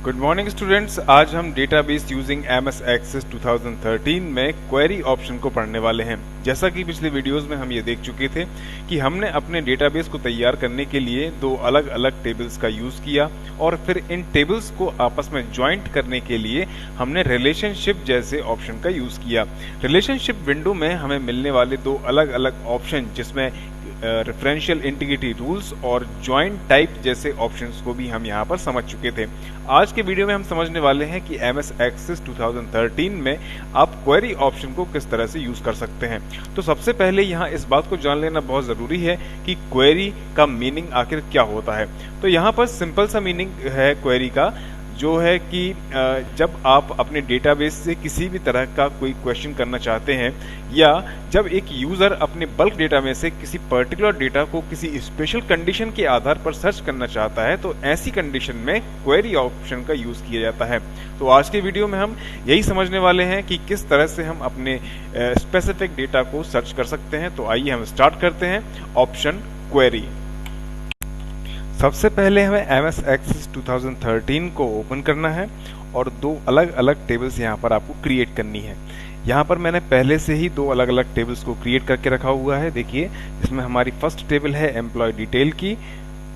Good morning students. आज हम database using MS access 2013 में क्वेरी ऑप्शन को पढ़ने वाले हैं। जैसा कि पिछले वीडियोस में हम ये देख चुके थे कि हमने अपने डेटाबेस को तैयार करने के लिए दो अलग अलग टेबल्स का यूज किया और फिर इन टेबल्स को आपस में ज्वाइंट करने के लिए हमने रिलेशनशिप जैसे ऑप्शन का यूज किया। रिलेशनशिप विंडो में हमें मिलने वाले दो अलग अलग ऑप्शन जिसमें रेफरेंशियल इंटीग्रिटी रूल्स और ज्वाइंट टाइप जैसे ऑप्शंस को भी हम यहाँ पर समझ चुके थे। आज के वीडियो में हम समझने वाले हैं कि एमएस एक्सेस 2013 में आप क्वेरी ऑप्शन को किस तरह से यूज कर सकते हैं। तो सबसे पहले यहाँ इस बात को जान लेना बहुत जरूरी है कि क्वेरी का मीनिंग आखिर क्या होता है। तो यहाँ पर सिंपल सा मीनिंग है क्वेरी का, जो है कि जब आप अपने डेटाबेस से किसी भी तरह का कोई क्वेश्चन करना चाहते हैं या जब एक यूजर अपने बल्क डेटा में से किसी पर्टिकुलर डेटा को किसी स्पेशल कंडीशन के आधार पर सर्च करना चाहता है, तो ऐसी कंडीशन में क्वेरी ऑप्शन का यूज किया जाता है। तो आज के वीडियो में हम यही समझने वाले हैं कि किस तरह से हम अपने स्पेसिफिक डेटा को सर्च कर सकते हैं। तो आइए हम स्टार्ट करते हैं ऑप्शन क्वेरी। सबसे पहले हमें एमएस एक्सेस 2013 को ओपन करना है और दो अलग अलग टेबल्स यहाँ पर आपको क्रिएट करनी है। यहाँ पर मैंने पहले से ही दो अलग अलग टेबल्स को क्रिएट करके रखा हुआ है। देखिए, इसमें हमारी फर्स्ट टेबल है एम्प्लॉय डिटेल की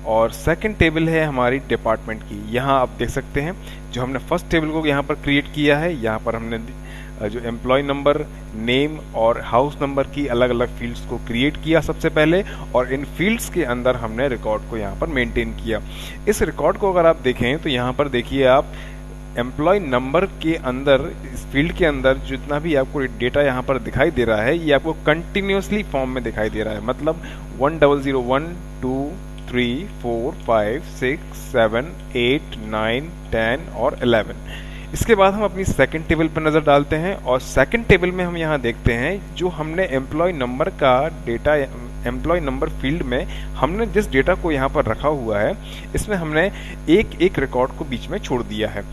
और सेकंड टेबल है हमारी डिपार्टमेंट की। यहाँ आप देख सकते हैं जो हमने फर्स्ट टेबल को यहाँ पर क्रिएट किया है, यहाँ पर हमने जो एम्प्लॉय नंबर, नेम और हाउस नंबर की अलग अलग फील्ड्स को क्रिएट किया सबसे पहले, और इन फील्ड्स के अंदर हमने रिकॉर्ड को यहाँ पर मेंटेन किया। इस रिकॉर्ड को अगर आप देखें तो यहाँ पर देखिए आप एम्प्लॉय नंबर के अंदर, इस फील्ड के अंदर जितना भी आपको डेटा यहाँ पर दिखाई दे रहा है, ये आपको कंटिन्यूसली फॉर्म में दिखाई दे रहा है। मतलब 10001 2 3 4 5 6 7 8 9 10 और 11। इसके बाद हम अपनी सेकंड टेबल पर नजर डालते हैं और सेकंड टेबल में हम यहाँ देखते हैं जो हमने एम्प्लॉय नंबर का डेटा, एम्प्लॉय नंबर फील्ड में हमने जिस डेटा को यहाँ पर रखा हुआ है, इसमें हमने एक एक रिकॉर्ड को बीच में छोड़ दिया है।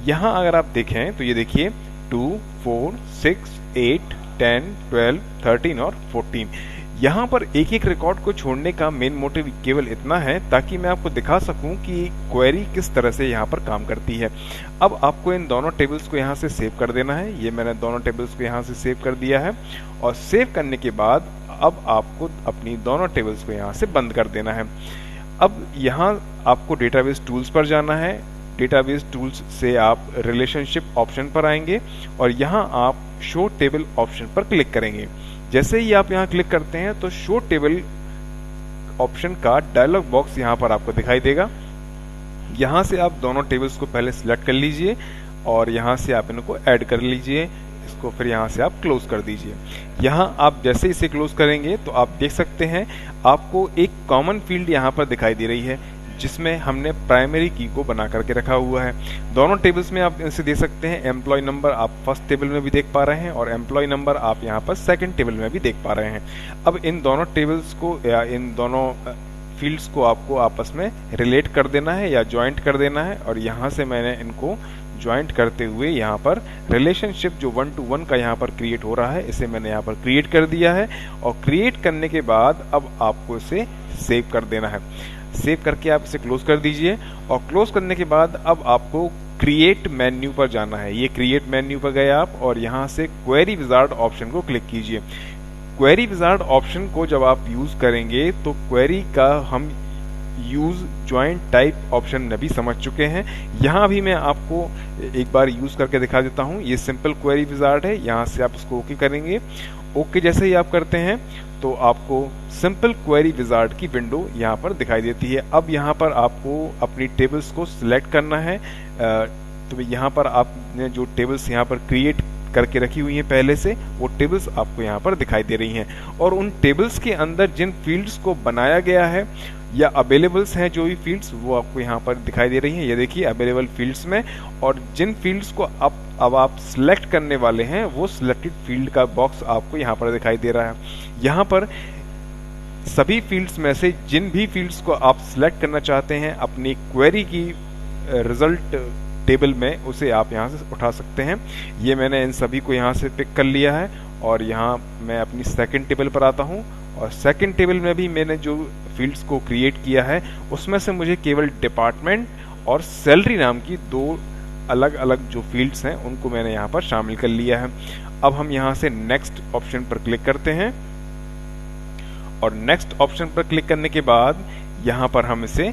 यहाँ अगर आप देखें तो ये देखिए 2 4 6 8 10 12 13 और 14। यहाँ पर एक एक रिकॉर्ड को छोड़ने का मेन मोटिव केवल इतना है ताकि मैं आपको दिखा सकूं कि क्वेरी किस तरह से यहाँ पर काम करती है। अब आपको इन दोनों टेबल्स को यहाँ से सेव कर देना है। ये मैंने दोनों टेबल्स को यहाँ से सेव कर दिया है और सेव करने के बाद अब आपको अपनी दोनों टेबल्स को यहाँ से बंद कर देना है। अब यहाँ आपको डेटाबेस टूल्स पर जाना है। डेटाबेस टूल्स से आप रिलेशनशिप ऑप्शन पर आएंगे और यहाँ आप शो टेबल ऑप्शन पर क्लिक करेंगे। जैसे ही आप यहाँ क्लिक करते हैं तो शो टेबल ऑप्शन का डायलॉग बॉक्स यहाँ पर आपको दिखाई देगा। यहाँ से आप दोनों टेबल्स को पहले सिलेक्ट कर लीजिए और यहाँ से आप इनको ऐड कर लीजिए। इसको फिर यहाँ से आप क्लोज कर दीजिए। यहाँ आप जैसे इसे क्लोज करेंगे तो आप देख सकते हैं आपको एक कॉमन फील्ड यहाँ पर दिखाई दे रही है जिसमें हमने प्राइमरी की को बना करके रखा हुआ है। दोनों टेबल्स में आप इसे देख सकते हैं। एम्प्लॉय नंबर आप फर्स्ट टेबल में भी देख पा रहे हैं और एम्प्लॉय नंबर आप यहाँ पर सेकंड टेबल में भी देख पा रहे हैं। अब इन दोनों टेबल्स को या इन दोनों फील्ड्स को आपको आपस में रिलेट कर देना है या ज्वाइंट कर देना है, और यहाँ से मैंने इनको ज्वाइंट करते हुए यहाँ पर रिलेशनशिप जो 1 to 1 का यहाँ पर क्रिएट हो रहा है, इसे मैंने यहाँ पर क्रिएट कर दिया है। और क्रिएट करने के बाद अब आपको इसे सेव कर देना है। सेव करके आप इसे क्लोज कर दीजिए और क्लोज करने के बाद अब आपको क्रिएट मेन्यू पर जाना है। ये क्रिएट मेन्यू पर गए आप और यहाँ से क्वेरी विजार्ड ऑप्शन को क्लिक कीजिए। क्वेरी विजार्ड ऑप्शन को जब आप यूज करेंगे तो क्वेरी का हम यूज ज्वाइंट टाइप ऑप्शन में भी समझ चुके हैं। यहाँ भी मैं आपको एक बार यूज करके दिखा देता हूँ। ये सिंपल क्वेरी विजार्ड है। यहाँ से आप इसको ओके करेंगे। ओके जैसे ही आप करते हैं तो आपको सिंपल क्वेरी विजार्ड की विंडो यहाँ पर दिखाई देती है। अब यहाँ पर आपको अपनी टेबल्स को सिलेक्ट करना है। तो यहाँ पर आपने जो टेबल्स यहाँ पर क्रिएट करके रखी हुई हैं पहले से, वो टेबल्स आपको यहाँ पर दिखाई दे रही हैं और उन टेबल्स के अंदर जिन फील्ड्स को बनाया गया है या अवेलेबल्स हैं जो भी फील्ड्स, वो आपको यहाँ पर दिखाई दे रही हैं। ये देखिए अवेलेबल फील्ड्स में, और जिन फील्ड्स को अब आप सिलेक्ट करने वाले हैं वो सिलेक्टेड फील्ड का बॉक्स आपको यहाँ पर दिखाई दे रहा है। यहाँ पर सभी फील्ड्स में से जिन भी फील्ड्स को आप सिलेक्ट करना चाहते हैं अपनी क्वेरी की रिजल्ट टेबल में, उसे आप यहाँ से उठा सकते हैं। ये मैंने इन सभी को यहाँ से पिक कर लिया है और यहाँ मैं अपनी सेकंड टेबल पर आता हूँ और सेकंड टेबल में भी मैंने जो फील्ड्स को क्रिएट किया है उसमें से मुझे केवल डिपार्टमेंट और सैलरी नाम की दो अलग अलग जो फील्ड्स हैं उनको मैंने यहाँ पर शामिल कर लिया है। अब हम यहाँ से नेक्स्ट ऑप्शन पर क्लिक करते हैं और नेक्स्ट ऑप्शन पर क्लिक करने के बाद यहाँ पर हम इसे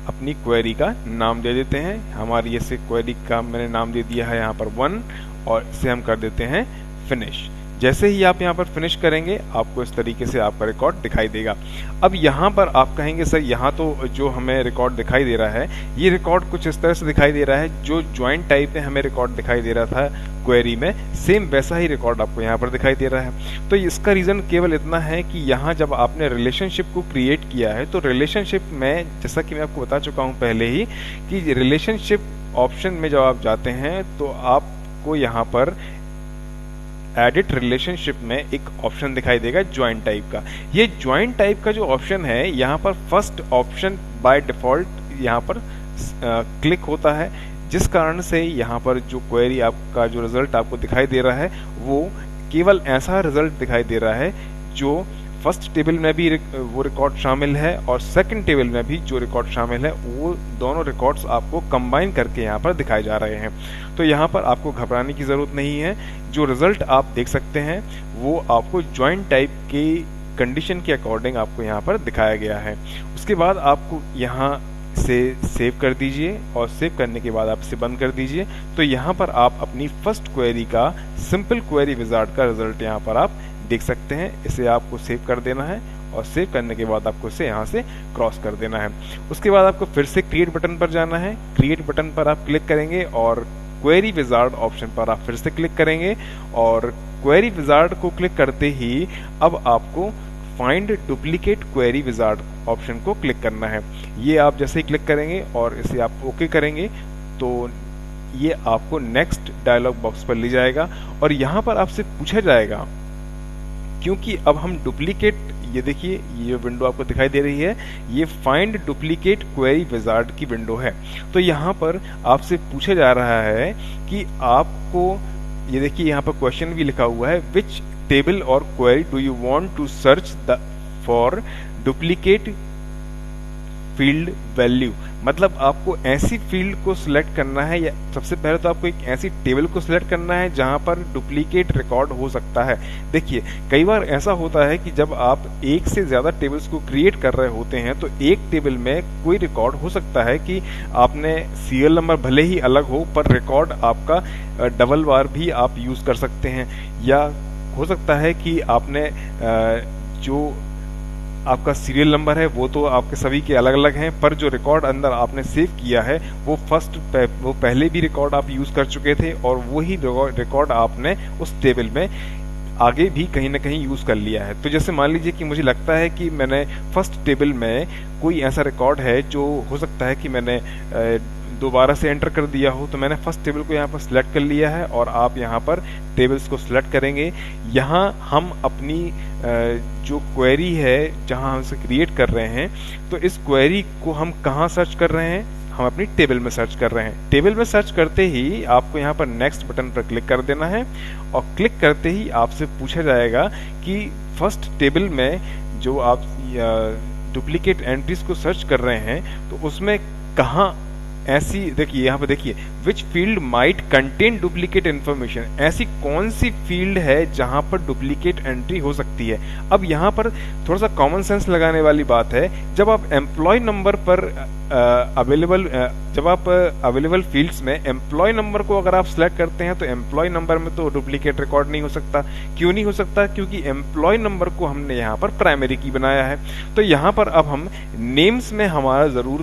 अपनी क्वेरी का नाम दे देते हैं। हमारी इसे क्वेरी का मैंने नाम दे दिया है यहाँ पर 1 और इसे हम कर देते हैं फिनिश। जैसे ही आप यहाँ पर फिनिश करेंगे आपको इस तरीके से आपका रिकॉर्ड दिखाई देगा। अब यहाँ पर आप कहेंगे सर यहाँ तो जो हमें रिकॉर्ड दिखाई दे रहा है ये रिकॉर्ड कुछ इस तरह से दिखाई दे रहा है जो ज्वाइंट टाइप में हमें रिकॉर्ड दिखाई दे रहा था क्वेरी में, सेम वैसा ही रिकॉर्ड आपको यहाँ पर दिखाई दे रहा है। तो इसका रीजन केवल इतना है कि यहाँ जब आपने रिलेशनशिप को क्रिएट किया है तो रिलेशनशिप में, जैसा कि मैं आपको बता चुका हूँ पहले ही, कि रिलेशनशिप ऑप्शन में जब आप जाते हैं तो आपको यहाँ पर एडिट रिलेशनशिप में एक ऑप्शन दिखाई देगा ज्वाइंट टाइप का। ये ज्वाइंट टाइप का जो ऑप्शन है यहाँ पर फर्स्ट ऑप्शन बाय डिफॉल्ट यहाँ पर क्लिक होता है, जिस कारण से यहाँ पर जो क्वेरी आपका जो रिजल्ट आपको दिखाई दे रहा है वो केवल ऐसा रिजल्ट दिखाई दे रहा है जो फर्स्ट टेबल में भी वो रिकॉर्ड शामिल है और सेकंड टेबल में भी जो रिकॉर्ड शामिल है वो दोनों रिकॉर्ड्स आपको कंबाइन करके यहाँ पर दिखाए जा रहे हैं। तो यहाँ पर आपको घबराने की ज़रूरत नहीं है। जो रिजल्ट आप देख सकते हैं वो आपको ज्वाइंट टाइप की कंडीशन के अकॉर्डिंग आपको यहाँ पर दिखाया गया है। उसके बाद आपको यहाँ से सेव कर दीजिए और सेव करने के बाद आप इसे बंद कर दीजिए। तो यहाँ पर आप अपनी फर्स्ट क्वेरी का सिंपल क्वेरी विजार्ड का रिजल्ट यहाँ पर आप देख सकते हैं। इसे आपको सेव कर देना है और सेव करने के बाद आपको इसे यहाँ से क्रॉस कर देना है। उसके बाद आपको फिर से क्रिएट बटन पर जाना है। क्रिएट बटन पर आप क्लिक करेंगे और क्वेरी विजार्ड ऑप्शन पर आप फिर से क्लिक करेंगे और क्वेरी विजार्ड को क्लिक करते ही अब आपको find duplicate query wizard option को क्लिक करना है। ये आप जैसे ही क्लिक करेंगे और इसे आप ओके करेंगे तो ये आपको नेक्स्ट डायलॉग बॉक्स पर ले जाएगा और यहाँ पर आपसे पूछा जाएगा, क्योंकि अब हम डुप्लीकेट, ये देखिए ये विंडो आपको दिखाई दे रही है, ये फाइंड डुप्लीकेट क्वेरी विजार्ड की विंडो है। तो यहाँ पर आपसे पूछा जा रहा है कि आपको, ये देखिए यहाँ पर क्वेश्चन भी लिखा हुआ है, विच टेबल और query do you want to search for duplicate field value. मतलब आपको ऐसी फील्ड को सिलेक्ट करना है, या सबसे पहले तो आपको एक ऐसी टेबल को सिलेक्ट करना है जहां पर डुप्लीकेट रिकॉर्ड हो सकता है। देखिए कई बार ऐसा होता है कि जब आप एक से ज्यादा टेबल्स को क्रिएट कर रहे होते हैं तो एक टेबल में कोई रिकॉर्ड हो सकता है कि आपने सीरियल नंबर भले ही अलग हो पर रिकॉर्ड आपका डबल बार भी आप यूज कर सकते हैं, या हो सकता है कि आपने जो आपका सीरियल नंबर है वो तो आपके सभी के अलग अलग हैं, पर जो रिकॉर्ड अंदर आपने सेव किया है वो वो पहले भी रिकॉर्ड आप यूज कर चुके थे और वही रिकॉर्ड आपने उस टेबल में आगे भी कहीं ना कहीं यूज कर लिया है। तो जैसे मान लीजिए कि मुझे लगता है कि मैंने फर्स्ट टेबल में कोई ऐसा रिकॉर्ड है जो हो सकता है कि मैंने दोबारा से एंटर कर दिया हो, तो मैंने फर्स्ट टेबल को यहाँ पर सिलेक्ट कर लिया है और आप यहाँ पर टेबल्स को सिलेक्ट करेंगे। यहाँ हम अपनी जो क्वेरी है जहाँ हम इसे क्रिएट कर रहे हैं, तो इस क्वेरी को हम कहाँ सर्च कर रहे हैं, हम अपनी टेबल में सर्च कर रहे हैं। टेबल में सर्च करते ही आपको यहाँ पर नेक्स्ट बटन पर क्लिक कर देना है और क्लिक करते ही आपसे पूछा जाएगा कि फर्स्ट टेबल में जो आप डुप्लीकेट एंट्रीज को सर्च कर रहे हैं तो उसमें कहाँ ऐसी, देखिए यहाँ पे देखिए, which field might contain duplicate information, ऐसी कौन सी फील्ड है जहां पर डुप्लीकेट एंट्री हो सकती है। अब यहाँ पर थोड़ा सा कॉमन सेंस लगाने वाली बात है, जब आप एम्प्लॉय नंबर पर जब आप अवेलेबल फील्ड्स में एम्प्लॉय नंबर को अगर आप सिलेक्ट करते हैं तो एम्प्लॉय नंबर में तो डुप्लीकेट रिकॉर्ड नहीं हो सकता। क्यों नहीं हो सकता? क्योंकि एम्प्लॉय नंबर को हमने यहाँ पर प्राइमरी की बनाया है। तो यहाँ पर अब हम नेम्स में हमारा जरूर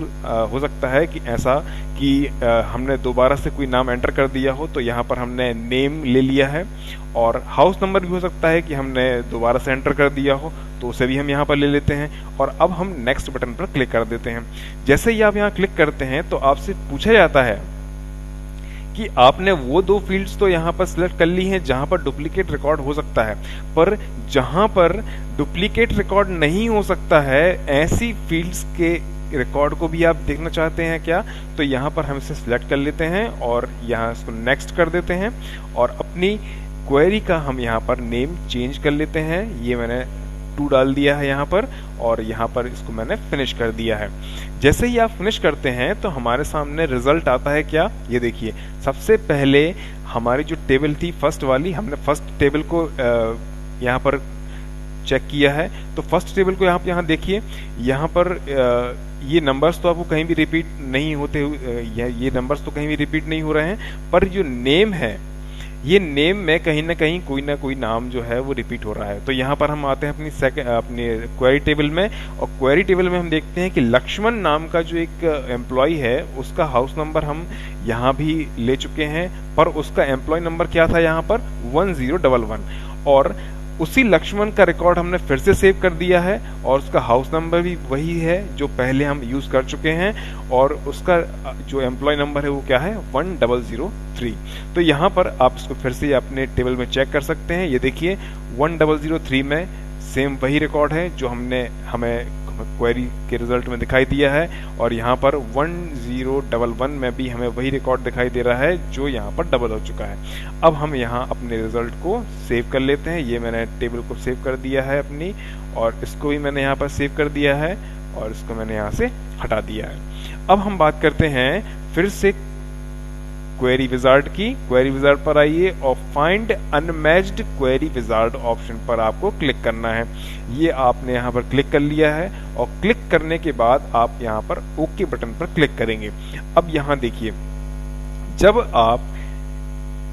हो सकता है कि ऐसा कि हमने दोबारा से कोई नाम एंटर कर दिया हो, तो यहाँ पर हमने नेम ले लिया है। और हाउस नंबर भी हो सकता है कि हमने दोबारा से एंटर कर दिया हो, तो उसे भी हम यहाँ पर ले लेते हैं। और अब हम नेक्स्ट बटन पर क्लिक कर देते हैं। जैसे ही आप यहाँ क्लिक करते हैं तो आपसे पूछा जाता है कि आपने वो दो फील्ड्स तो यहाँ पर सिलेक्ट कर ली हैं जहां पर डुप्लीकेट रिकॉर्ड हो सकता है, पर जहां पर डुप्लीकेट रिकॉर्ड नहीं हो सकता है ऐसी फील्ड्स के रिकॉर्ड को भी आप देखना चाहते हैं क्या, तो यहाँ पर हम इसे सिलेक्ट कर लेते हैं और यहाँ इसको नेक्स्ट कर देते हैं और अपनी क्वेरी का हम यहाँ पर नेम चेंज कर लेते हैं। ये मैंने 2 डाल दिया है यहाँ पर, और यहाँ पर इसको मैंने फिनिश कर दिया है। जैसे ही आप फिनिश करते हैं तो हमारे सामने रिजल्ट आता है क्या, ये देखिए। सबसे पहले हमारी जो टेबल थी फर्स्ट वाली, हमने फर्स्ट टेबल को यहाँ पर चेक किया है। तो फर्स्ट टेबल को यहाँ देखिए, यहाँ पर ये नंबर्स तो आपको कहीं भी रिपीट नहीं होते, ये नंबर्स तो कहीं भी रिपीट नहीं हो रहे हैं, पर जो नेम है, ये नेम में कहीं ना कहीं कोई ना कोई नाम जो है वो रिपीट हो रहा है। तो यहाँ पर हम आते हैं अपनी क्वेरी टेबल में, और क्वेरी टेबल में हम देखते हैं कि लक्ष्मण नाम का जो एक एम्प्लॉय है उसका हाउस नंबर हम यहाँ भी ले चुके हैं, पर उसका एम्प्लॉय नंबर क्या था यहाँ पर 1011, और उसी लक्ष्मण का रिकॉर्ड हमने फिर से सेव कर दिया है, और उसका हाउस नंबर भी वही है जो पहले हम यूज कर चुके हैं, और उसका जो एम्प्लॉय नंबर है वो क्या है 1003। तो यहाँ पर आप इसको फिर से अपने टेबल में चेक कर सकते हैं। ये देखिए 1003 में सेम वही रिकॉर्ड है जो हमें क्वेरी के रिजल्ट में दिखाई दिया है, और यहाँ पर 1011 में भी हमें वही रिकॉर्ड दिखाई दे रहा है जो यहाँ पर डबल हो चुका है। अब हम यहाँ अपने रिजल्ट को सेव कर लेते हैं। ये मैंने टेबल को सेव कर दिया है अपनी, और इसको भी मैंने यहाँ पर सेव कर दिया है, और इसको मैंने यहाँ से हटा दिया है। अब हम बात करते हैं फिर से क्वेरी विजार्ड की। क्वेरी विजार्ड पर आइए और find unmatched query wizard option पर आपको क्लिक करना है। ये आपने यहाँ पर क्लिक कर लिया है, और क्लिक करने के बाद आप यहाँ पर ओके बटन पर क्लिक करेंगे। अब यहाँ देखिए, जब आप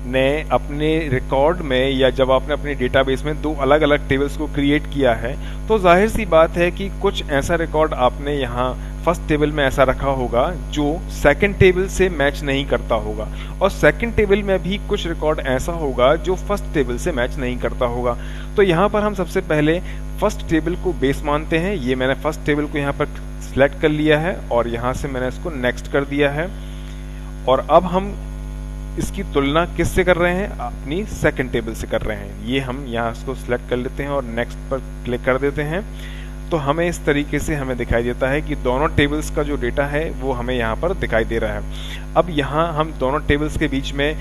ने अपने रिकॉर्ड में या जब आपने अपने डेटाबेस में 2 अलग अलग टेबल्स को क्रिएट किया है, तो जाहिर सी बात है कि कुछ ऐसा रिकॉर्ड आपने यहाँ फर्स्ट टेबल में ऐसा रखा होगा जो सेकंड टेबल से मैच नहीं करता होगा, और सेकंड टेबल में भी कुछ रिकॉर्ड ऐसा होगा जो फर्स्ट टेबल से मैच नहीं करता होगा। तो यहाँ पर हम सबसे पहले फर्स्ट टेबल को बेस मानते हैं। ये मैंने फर्स्ट टेबल को यहाँ पर सिलेक्ट कर लिया है, और यहाँ से मैंने इसको नेक्स्ट कर दिया है, और अब हम इसकी तुलना किससे कर रहे हैं, अपनी सेकंड टेबल से कर रहे हैं। ये हम यहाँ इसको सिलेक्ट कर लेते हैं और नेक्स्ट पर क्लिक कर देते हैं। तो हमें इस तरीके से हमें दिखाई देता है कि दोनों टेबल्स का जो डेटा है वो हमें यहाँ पर दिखाई दे रहा है। अब यहाँ हम दोनों टेबल्स के बीच में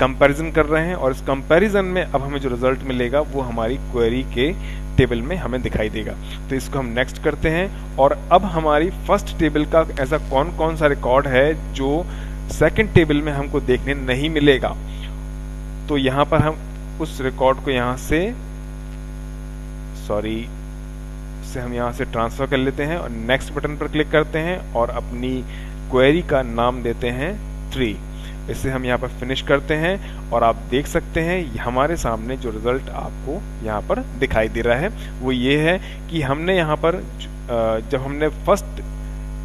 कंपैरिजन कर रहे हैं, और इस कंपैरिजन में अब हमें जो रिजल्ट मिलेगा वो हमारी क्वेरी के टेबल में हमें दिखाई देगा। तो इसको हम नेक्स्ट करते हैं, और अब हमारी फर्स्ट टेबल का ऐसा कौन कौन सा रिकॉर्ड है जो सेकंड टेबल में हमको देखने नहीं मिलेगा। तो यहाँ पर हम उस रिकॉर्ड को यहाँ से हम यहाँ से ट्रांसफर कर लेते हैं, और नेक्स्ट बटन पर क्लिक करते हैं, और अपनी क्वेरी का नाम देते हैं 3। इसे हम यहाँ पर फिनिश करते हैं, और आप देख सकते हैं हमारे सामने जो रिजल्ट आपको यहाँ पर दिखाई दे रहा है वो ये है कि हमने यहाँ पर जब हमने फर्स्ट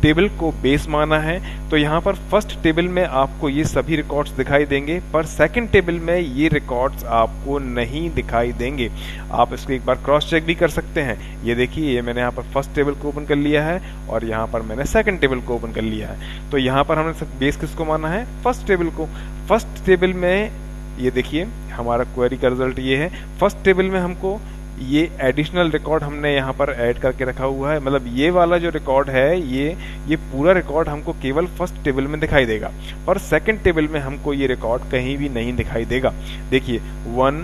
टेबल को बेस माना है, तो यहाँ पर फर्स्ट टेबल में आपको ये सभी रिकॉर्ड्स दिखाई देंगे, पर सेकंड टेबल में ये रिकॉर्ड्स आपको नहीं दिखाई देंगे। आप इसको एक बार क्रॉस चेक भी कर सकते हैं। ये देखिए, ये मैंने यहाँ पर फर्स्ट टेबल को ओपन कर लिया है, और यहाँ पर मैंने सेकंड टेबल को ओपन कर लिया है। तो यहाँ पर हमने बेस किसको माना है, फर्स्ट टेबल को। फर्स्ट टेबल में ये देखिए हमारा क्वेरी का रिजल्ट ये है। फर्स्ट टेबल में हमको ये एडिशनल रिकॉर्ड हमने यहाँ पर ऐड करके रखा हुआ है, मतलब ये वाला जो रिकॉर्ड है ये पूरा रिकॉर्ड हमको केवल फर्स्ट टेबल में दिखाई देगा, पर सेकंड टेबल में हमको ये रिकॉर्ड कहीं भी नहीं दिखाई देगा। देखिए 1,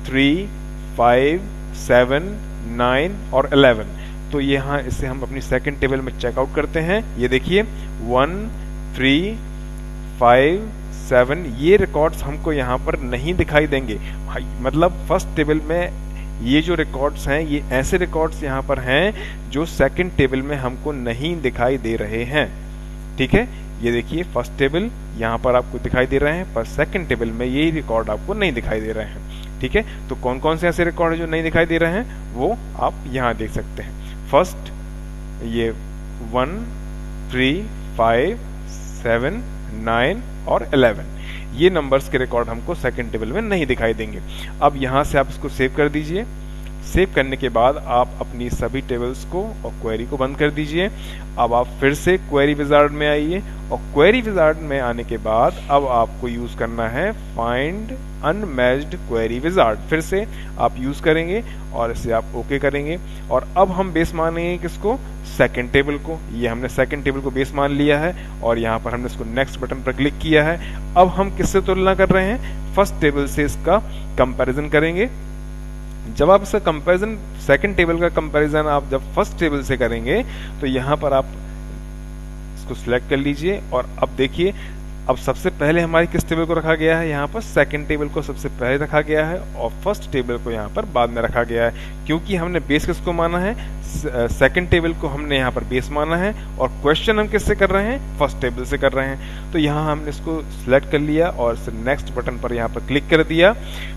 3, 5, 7, 9 और 11। तो यहाँ इससे हम अपनी सेकंड टेबल में चेकआउट करते हैं। ये देखिए 1, 3, 5, 7 ये रिकॉर्ड्स हमको यहाँ पर नहीं दिखाई देंगे। मतलब फर्स्ट टेबल में ये जो रिकॉर्ड्स हैं, ये ऐसे रिकॉर्ड्स यहाँ पर हैं जो सेकंड टेबल में हमको नहीं दिखाई दे रहे हैं। ठीक है, ये देखिए फर्स्ट टेबल यहाँ पर आपको दिखाई दे रहे हैं, पर सेकंड टेबल में यही रिकॉर्ड आपको नहीं दिखाई दे रहे हैं। ठीक है, तो कौन कौन से ऐसे रिकॉर्ड जो नहीं दिखाई दे रहे हैं वो आप यहाँ देख सकते हैं। फर्स्ट ये 1, 3, 5, 7, 9 और 11 ये नंबर्स के रिकॉर्ड हमको सेकंड टेबल में नहीं दिखाई देंगे। अब यहाँ से आप इसको सेव कर दीजिए। सेव करने के बाद आप अपनी सभी टेबल्स को और क्वेरी को बंद कर दीजिए। अब आप फिर से क्वेरी विजार्ड में आइए, और क्वेरी विजार्ड में आने के बाद अब आपको यूज करना है फाइंड अनमैच्ड क्वेरी विजार्ड। फिर से आप यूज करेंगे और इसे आप ओके करेंगे, और अब हम बेस मानेंगे किसको, सेकंड टेबल को। ये हमने सेकंड टेबल को बेस मान लिया है, और यहाँ पर हमने इसको नेक्स्ट बटन पर क्लिक किया है। अब हम किससे तुलना कर रहे हैं, फर्स्ट टेबल से इसका कंपैरिजन करेंगे। जब आप इसका कंपैरिजन, सेकंड टेबल का कंपैरिजन आप जब फर्स्ट टेबल से करेंगे तो यहाँ पर आप इसको सिलेक्ट कर लीजिए और अब देखिए अब सबसे पहले हमारी किस टेबल को रखा गया है, यहाँ पर सेकंड टेबल को सबसे पहले रखा गया है और फर्स्ट टेबल को यहाँ पर बाद में रखा गया है, क्योंकि हमने बेस किसको माना है, सेकंड टेबल को हमने यहाँ पर बेस माना है और क्वेश्चन हम किससे कर रहे हैं, फर्स्ट टेबल से कर रहे हैं। तो यहाँ हमने इसको सिलेक्ट कर लिया और नेक्स्ट बटन पर यहाँ पर क्लिक कर दिया।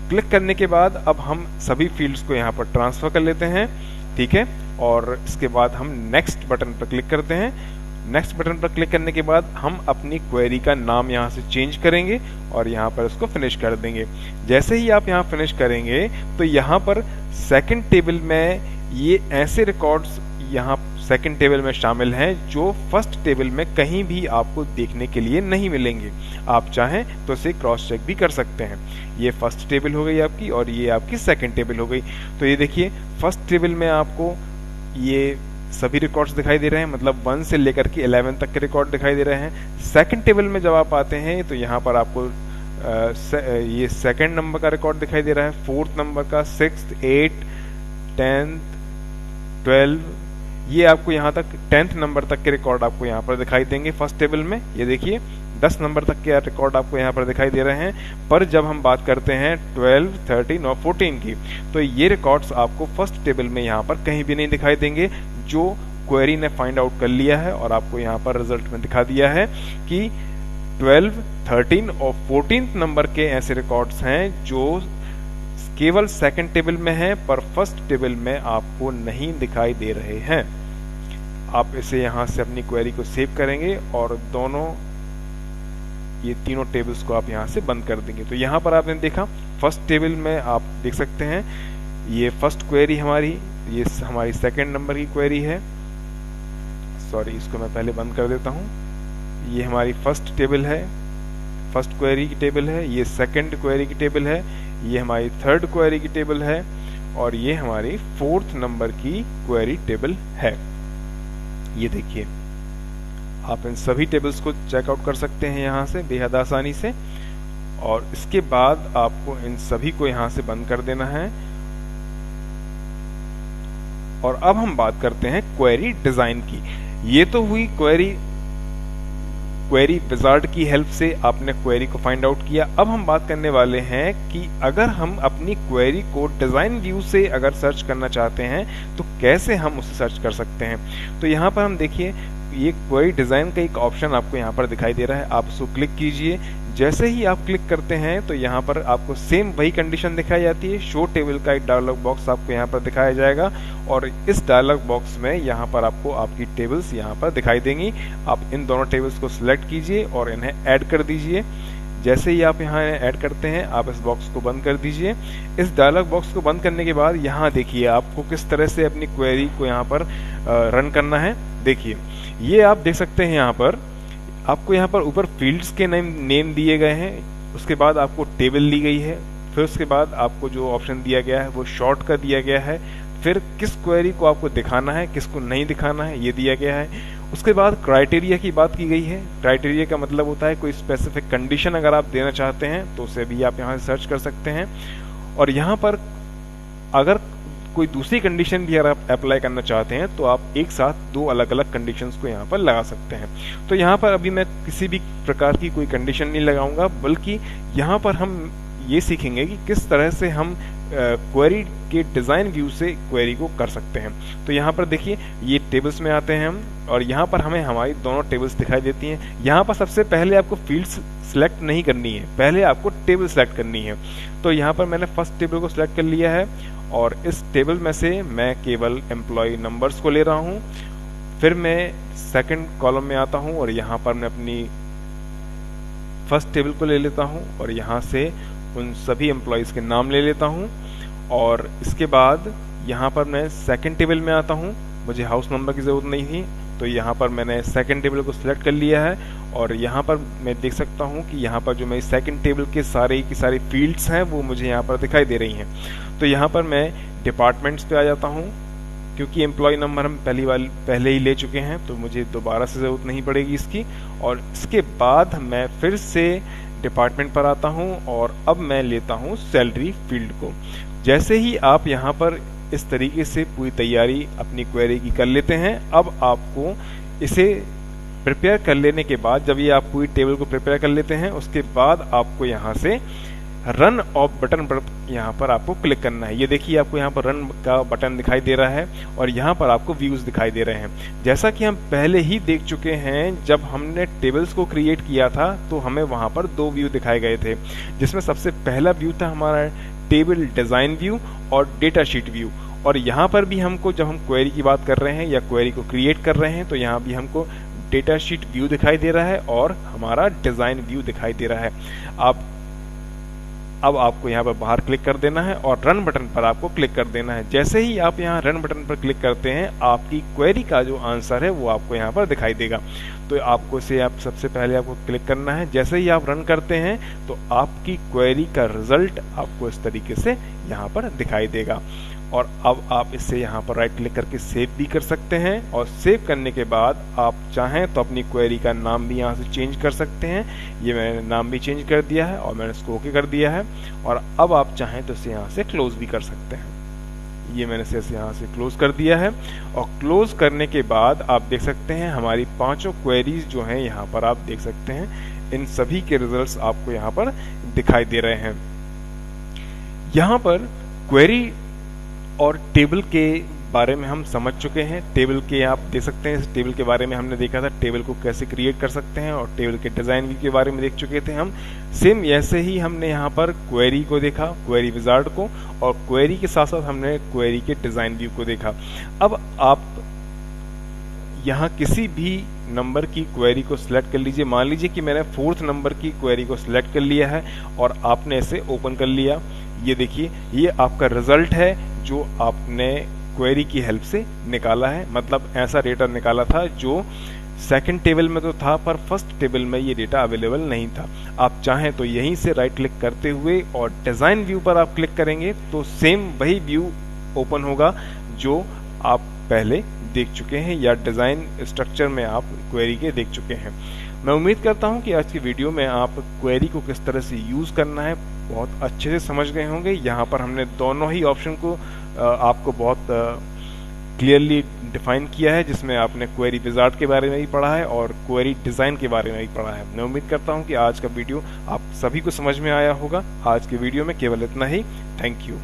क्लिक करने के बाद अब हम सभी फील्ड्स को यहाँ पर ट्रांसफर कर लेते हैं, ठीक है, और इसके बाद हम नेक्स्ट बटन पर क्लिक करते हैं। नेक्स्ट बटन पर क्लिक करने के बाद हम अपनी क्वेरी का नाम यहाँ से चेंज करेंगे और यहाँ पर इसको फिनिश कर देंगे। जैसे ही आप यहाँ फिनिश करेंगे तो यहाँ पर सेकंड टेबल में ये ऐसे रिकॉर्ड्स यहाँ सेकंड टेबल में शामिल हैं जो फर्स्ट टेबल में कहीं भी आपको देखने के लिए नहीं मिलेंगे। आप चाहें तो इसे क्रॉस चेक भी कर सकते हैं। ये फर्स्ट टेबल हो गई आपकी और ये आपकी सेकंड टेबल हो गई। तो ये देखिए फर्स्ट टेबल में आपको ये सभी रिकॉर्ड्स दिखाई दे रहे हैं, मतलब 1 से लेकर के 11 तक के रिकॉर्ड दिखाई दे रहे हैं। सेकंड टेबल में जब आप आते हैं तो यहाँ पर आपको ये सेकंड नंबर का रिकॉर्ड दिखाई दे रहा है, फोर्थ नंबर का, 6th, 8th, 10th, 12, ये आपको यहाँ तक 10th नंबर तक के रिकॉर्ड आपको यहाँ पर दिखाई देंगे फर्स्ट टेबल में। ये देखिए 10 नंबर तक के रिकॉर्ड आपको यहाँ पर दिखाई दे रहे हैं। पर जब हम बात करते हैं 12, 13 और 14 की, तो ये रिकॉर्ड्स आपको फर्स्ट टेबल में यहाँ पर कहीं भी नहीं दिखाई देंगे, जो क्वेरी ने फाइंड आउट कर लिया है और आपको यहाँ पर रिजल्ट में दिखा दिया है कि 12, 13 और 14 नंबर के ऐसे रिकॉर्ड्स हैं जो केवल सेकंड टेबल में हैं पर फर्स्ट टेबल में आपको नहीं दिखाई दे रहे हैं। आप इसे यहाँ से अपनी क्वेरी को सेव करेंगे और दोनों ये तीनों टेबल्स को आप यहाँ से बंद कर देंगे। तो यहाँ पर आपने देखा फर्स्ट टेबल में आप देख सकते हैं ये फर्स्ट क्वेरी हमारी, ये हमारी सेकंड नंबर की क्वेरी है। सॉरी, इसको मैं पहले बंद कर देता हूँ। ये हमारी फर्स्ट टेबल है, फर्स्ट क्वेरी की टेबल है, ये सेकंड क्वेरी की टेबल है, ये हमारी थर्ड क्वेरी की टेबल है और ये हमारी फोर्थ नंबर की क्वेरी टेबल है। ये देखिए आप इन सभी टेबल्स को चेकआउट कर सकते हैं यहाँ से बेहद आसानी से और इसके बाद आपको इन सभी को यहाँ से बंद कर देना है। और अब हम बात करते हैं क्वेरी डिजाइन की। ये तो हुई क्वेरी विजार्ड की हेल्प से आपने क्वेरी को फाइंड आउट किया। अब हम बात करने वाले हैं कि अगर हम अपनी क्वेरी को डिजाइन व्यू से अगर सर्च करना चाहते हैं तो कैसे हम उसे सर्च कर सकते हैं। तो यहाँ पर हम देखिए ये क्वेरी डिजाइन का एक ऑप्शन आपको यहाँ पर दिखाई दे रहा है, आप उसको क्लिक कीजिए। जैसे ही आप क्लिक करते हैं तो यहाँ पर आपको सेम वही कंडीशन दिखाई जाती है। शो टेबल का एक डायलॉग बॉक्स आपको यहाँ पर दिखाया जाएगा और इस डायलॉग बॉक्स में यहाँ पर आपको आपकी टेबल्स यहाँ पर दिखाई देंगी। आप इन दोनों टेबल्स को सिलेक्ट कीजिए और इन्हें ऐड कर दीजिए। जैसे ही आप यहाँ ऐड करते हैं आप इस बॉक्स को बंद कर दीजिए। इस डायलॉग बॉक्स को बंद करने के बाद यहाँ देखिए आपको किस तरह से अपनी क्वेरी को यहाँ पर रन करना है। देखिए ये आप देख सकते हैं यहाँ पर आपको यहाँ पर ऊपर फील्ड्स के नेम दिए गए हैं, उसके बाद आपको टेबल दी गई है, फिर उसके बाद आपको जो ऑप्शन दिया गया है वो शॉर्ट का दिया गया है, फिर किस क्वेरी को आपको दिखाना है किसको नहीं दिखाना है ये दिया गया है। उसके बाद क्राइटेरिया की बात की गई है। क्राइटेरिया का मतलब होता है कोई स्पेसिफिक कंडीशन अगर आप देना चाहते हैं तो उसे भी आप यहाँ से सर्च कर सकते हैं। और यहाँ पर अगर कोई दूसरी कंडीशन भी अगर आप अप्लाई करना चाहते हैं तो आप एक साथ दो अलग अलग कंडीशंस को यहाँ पर लगा सकते हैं। तो यहाँ पर अभी मैं किसी भी प्रकार की कोई कंडीशन नहीं लगाऊंगा, बल्कि यहाँ पर हम ये सीखेंगे कि किस तरह से हम क्वेरी के डिजाइन व्यू से क्वेरी को कर सकते हैं। तो यहाँ पर देखिए ये टेबल्स में आते हैं हम और यहाँ पर हमें हमारी दोनों टेबल्स दिखाई देती हैं। यहाँ पर सबसे पहले आपको फील्ड्स सिलेक्ट नहीं करनी है, पहले आपको टेबल सेलेक्ट करनी है। तो यहाँ पर मैंने फर्स्ट टेबल को सिलेक्ट कर लिया है और इस टेबल में से मैं केवल एम्प्लॉय नंबर्स को ले रहा हूँ। फिर मैं सेकंड कॉलम में आता हूँ और यहाँ पर मैं अपनी फर्स्ट टेबल को ले लेता हूँ और यहाँ से उन सभी एम्प्लॉयज़ के नाम ले लेता हूँ। और इसके बाद यहाँ पर मैं सेकंड टेबल में आता हूँ, मुझे हाउस नंबर की ज़रूरत नहीं थी तो यहाँ पर मैंने सेकंड टेबल को सिलेक्ट कर लिया है। और यहाँ पर मैं देख सकता हूँ कि यहाँ पर जो मेरी सेकंड टेबल के सारे की सारी फील्ड्स हैं वो मुझे यहाँ पर दिखाई दे रही हैं। तो यहाँ पर मैं डिपार्टमेंट्स पे आ जाता हूँ, क्योंकि एम्प्लॉय नंबर हम पहले ही ले चुके हैं तो मुझे दोबारा से ज़रूरत नहीं पड़ेगी इसकी। और इसके बाद मैं फिर से डिपार्टमेंट पर आता हूँ और अब मैं लेता हूँ सैलरी फील्ड को। जैसे ही आप यहाँ पर इस तरीके से पूरी तैयारी अपनी क्वेरी की कर लेते हैं, अब आपको इसे प्रिपेयर कर लेने के बाद, जब ये आप पूरी टेबल को प्रिपेयर कर लेते हैं, उसके बाद आपको यहाँ से रन ऑफ बटन पर यहाँ पर आपको क्लिक करना है। ये देखिए आपको यहाँ पर रन का बटन दिखाई दे रहा है और यहाँ पर आपको व्यूज दिखाई दे रहे हैं। जैसा कि हम पहले ही देख चुके हैं, जब हमने टेबल्स को क्रिएट किया था तो हमें वहाँ पर 2 व्यू दिखाए गए थे, जिसमें सबसे पहला व्यू था हमारा टेबल डिजाइन व्यू और डेटा शीट व्यू। और यहाँ पर भी हमको, जब हम क्वेरी की बात कर रहे हैं या क्वेरी को क्रिएट कर रहे हैं, तो यहाँ भी हमको डेटा शीट व्यू दिखाई दे रहा है और हमारा डिजाइन व्यू दिखाई दे रहा है। अब आपको यहाँ पर बाहर क्लिक कर देना है और रन बटन पर आपको क्लिक कर देना है। जैसे ही आप यहाँ रन बटन पर क्लिक करते हैं, आपकी क्वेरी का जो आंसर है वो आपको यहाँ पर दिखाई देगा। तो आपको इसे सबसे पहले आपको क्लिक करना है। जैसे ही आप रन करते हैं तो आपकी क्वेरी का रिजल्ट आपको इस तरीके से यहाँ पर दिखाई देगा। और अब आप इससे यहाँ पर राइट क्लिक करके सेव भी कर सकते हैं, और सेव करने के बाद आप चाहें तो अपनी क्वेरी का नाम भी यहाँ से चेंज कर सकते हैं। ये मैंने नाम भी चेंज कर दिया है और मैंने इसको ओके कर दिया है। और अब आप चाहें तो इसे यहाँ से क्लोज भी कर सकते हैं। ये मैंने इसे यहाँ से क्लोज कर दिया है। और क्लोज करने के बाद आप देख सकते हैं हमारी 5 क्वेरीज जो हैं यहाँ पर आप देख सकते हैं, इन सभी के रिजल्ट्स आपको यहाँ पर दिखाई दे रहे हैं। यहाँ पर क्वेरी और टेबल के बारे में हम समझ चुके हैं। टेबल के आप देख सकते हैं, इस टेबल के बारे में हमने देखा था, टेबल को कैसे क्रिएट कर सकते हैं, और टेबल के डिजाइन व्यू के बारे में देख चुके थे हम। सेम ऐसे ही हमने यहाँ पर क्वेरी को देखा, क्वेरी विजार्ड को, और क्वेरी के साथ साथ हमने क्वेरी के डिजाइन व्यू को देखा। अब आप यहाँ किसी भी नंबर की क्वेरी को सिलेक्ट कर लीजिए। मान लीजिए कि मैंने 4th नंबर की क्वेरी को सिलेक्ट कर लिया है और आपने इसे ओपन कर लिया। ये देखिए, ये आपका रिजल्ट है जो आपने क्वेरी की हेल्प से निकाला है। मतलब ऐसा डेटा निकाला था जो 2nd टेबल में तो था, पर 1st टेबल में ये डेटा अवेलेबल नहीं था। आप चाहें तो यहीं से राइट क्लिक करते हुए और डिजाइन व्यू पर आप क्लिक करेंगे तो सेम वही व्यू ओपन होगा जो आप पहले देख चुके हैं, या डिजाइन स्ट्रक्चर में आप क्वेरी के देख चुके हैं। मैं उम्मीद करता हूं कि आज की वीडियो में आप क्वेरी को किस तरह से यूज करना है बहुत अच्छे से समझ गए होंगे। यहाँ पर हमने दोनों ही ऑप्शन को आपको बहुत क्लियरली डिफाइन किया है, जिसमें आपने क्वेरी विजार्ड के बारे में भी पढ़ा है और क्वेरी डिजाइन के बारे में भी पढ़ा है। मैं उम्मीद करता हूँ कि आज का वीडियो आप सभी को समझ में आया होगा। आज के वीडियो में केवल इतना ही। Thank you.